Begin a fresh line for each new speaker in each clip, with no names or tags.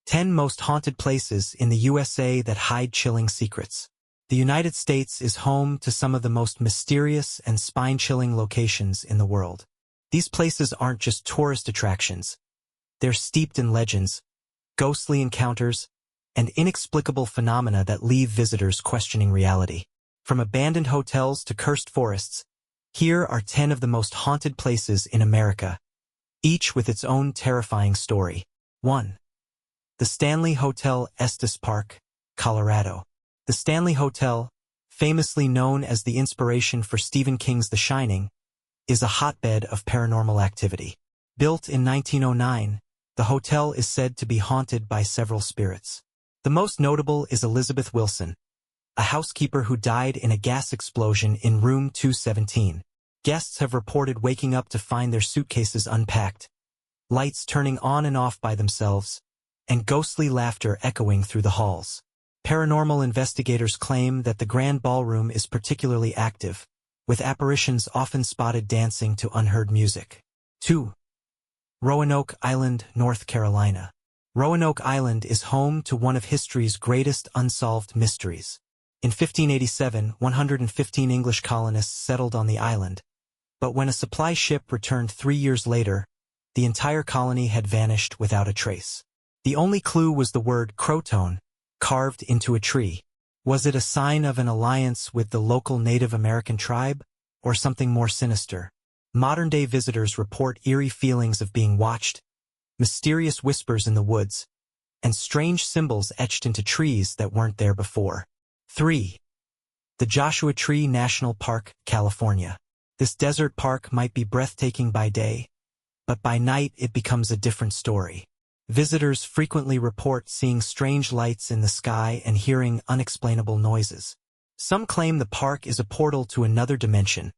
10 Most Haunted Places in the USA That Hide Chilling Secrets. The United States is home to some of the most mysterious and spine-chilling locations in the world. These places aren't just tourist attractions. They're steeped in legends, ghostly encounters, and inexplicable phenomena that leave visitors questioning reality. From abandoned hotels to cursed forests, here are 10 of the most haunted places in America, each with its own terrifying story. 1. The Stanley Hotel, Estes Park, Colorado. The Stanley Hotel, famously known as the inspiration for Stephen King's The Shining, is a hotbed of paranormal activity. Built in 1909, the hotel is said to be haunted by several spirits. The most notable is Elizabeth Wilson, a housekeeper who died in a gas explosion in room 217. Guests have reported waking up to find their suitcases unpacked, lights turning on and off by themselves, and ghostly laughter echoing through the halls. Paranormal investigators claim that the Grand Ballroom is particularly active, with apparitions often spotted dancing to unheard music. 2. Roanoke Island, North Carolina. Roanoke Island is home to one of history's greatest unsolved mysteries. In 1587, 115 English colonists settled on the island, but when a supply ship returned 3 years later, the entire colony had vanished without a trace. The only clue was the word Croton, carved into a tree. Was it a sign of an alliance with the local Native American tribe, or something more sinister? Modern-day visitors report eerie feelings of being watched, mysterious whispers in the woods, and strange symbols etched into trees that weren't there before. 3. The Joshua Tree National Park, California. This desert park might be breathtaking by day, but by night it becomes a different story. Visitors frequently report seeing strange lights in the sky and hearing unexplainable noises. Some claim the park is a portal to another dimension,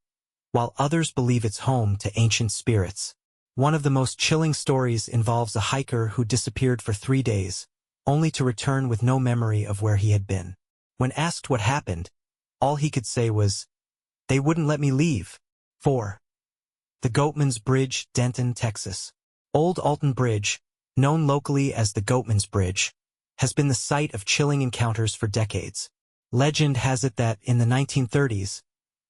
while others believe it's home to ancient spirits. One of the most chilling stories involves a hiker who disappeared for 3 days, only to return with no memory of where he had been. When asked what happened, all he could say was, "They wouldn't let me leave." 4. The Goatman's Bridge, Denton, Texas. Old Alton Bridge, known locally as the Goatman's Bridge, has been the site of chilling encounters for decades. Legend has it that in the 1930s,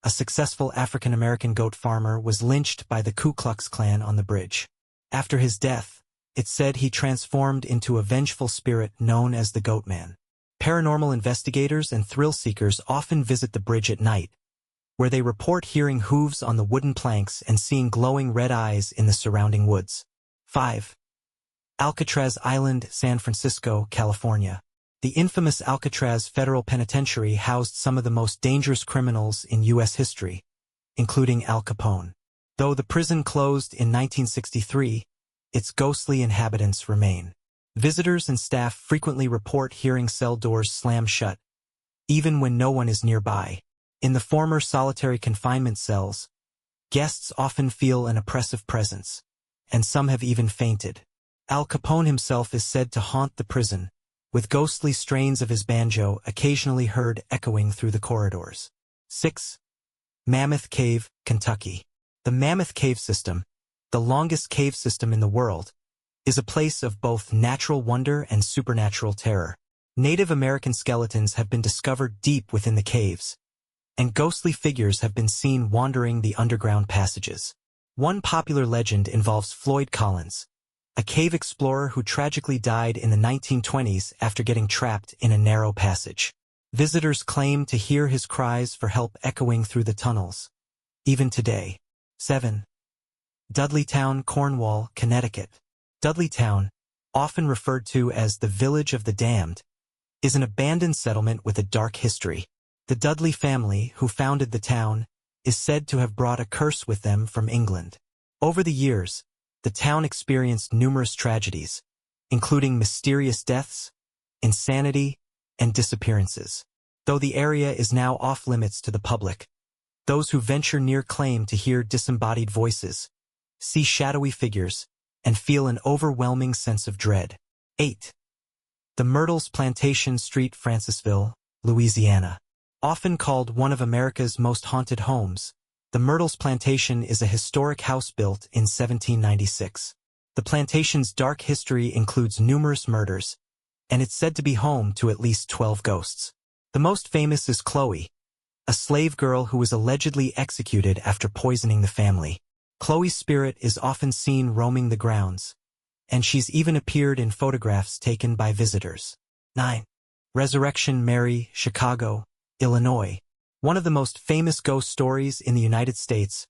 a successful African-American goat farmer was lynched by the Ku Klux Klan on the bridge. After his death, it's said he transformed into a vengeful spirit known as the Goatman. Paranormal investigators and thrill-seekers often visit the bridge at night, where they report hearing hooves on the wooden planks and seeing glowing red eyes in the surrounding woods. 5. Alcatraz Island, San Francisco, California. The infamous Alcatraz Federal Penitentiary housed some of the most dangerous criminals in U.S. history, including Al Capone. Though the prison closed in 1963, its ghostly inhabitants remain. Visitors and staff frequently report hearing cell doors slam shut, even when no one is nearby. In the former solitary confinement cells, guests often feel an oppressive presence, and some have even fainted. Al Capone himself is said to haunt the prison, with ghostly strains of his banjo occasionally heard echoing through the corridors. 6. Mammoth Cave, Kentucky. The Mammoth Cave System, the longest cave system in the world, is a place of both natural wonder and supernatural terror. Native American skeletons have been discovered deep within the caves, and ghostly figures have been seen wandering the underground passages. One popular legend involves Floyd Collins, a cave explorer who tragically died in the 1920s after getting trapped in a narrow passage. Visitors claim to hear his cries for help echoing through the tunnels, even today. 7. Dudleytown, Cornwall, Connecticut. Dudleytown, often referred to as the Village of the Damned, is an abandoned settlement with a dark history. The Dudley family, who founded the town, is said to have brought a curse with them from England. Over the years, the town experienced numerous tragedies, including mysterious deaths, insanity, and disappearances. Though the area is now off-limits to the public, those who venture near claim to hear disembodied voices, see shadowy figures, and feel an overwhelming sense of dread. 8. The Myrtles Plantation Street, Francisville, Louisiana. Often called one of America's most haunted homes, the Myrtles Plantation is a historic house built in 1796. The plantation's dark history includes numerous murders, and it's said to be home to at least 12 ghosts. The most famous is Chloe, a slave girl who was allegedly executed after poisoning the family. Chloe's spirit is often seen roaming the grounds, and she's even appeared in photographs taken by visitors. 9. Resurrection Mary, Chicago, Illinois. One of the most famous ghost stories in the United States,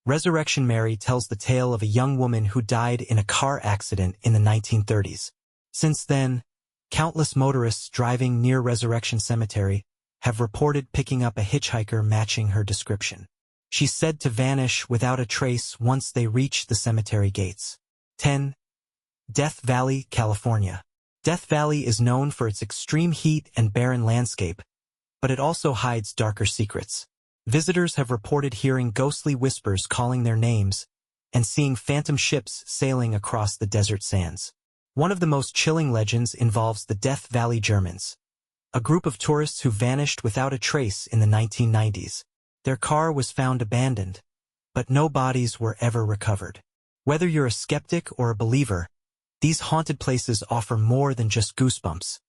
Resurrection Mary tells the tale of a young woman who died in a car accident in the 1930s. Since then, countless motorists driving near Resurrection Cemetery have reported picking up a hitchhiker matching her description. She's said to vanish without a trace once they reach the cemetery gates. 10. Death Valley, California. Death Valley is known for its extreme heat and barren landscape, but it also hides darker secrets. Visitors have reported hearing ghostly whispers calling their names and seeing phantom ships sailing across the desert sands. One of the most chilling legends involves the Death Valley Germans, a group of tourists who vanished without a trace in the 1990s. Their car was found abandoned, but no bodies were ever recovered. Whether you're a skeptic or a believer, these haunted places offer more than just goosebumps.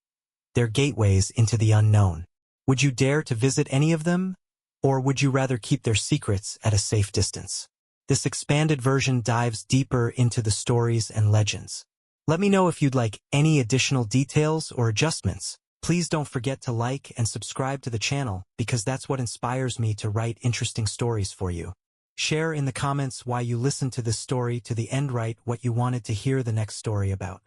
They're gateways into the unknown. Would you dare to visit any of them? Or would you rather keep their secrets at a safe distance? This expanded version dives deeper into the stories and legends. Let me know if you'd like any additional details or adjustments. Please don't forget to like and subscribe to the channel because that's what inspires me to write interesting stories for you. Share in the comments why you listened to this story to the end, write what you wanted to hear the next story about.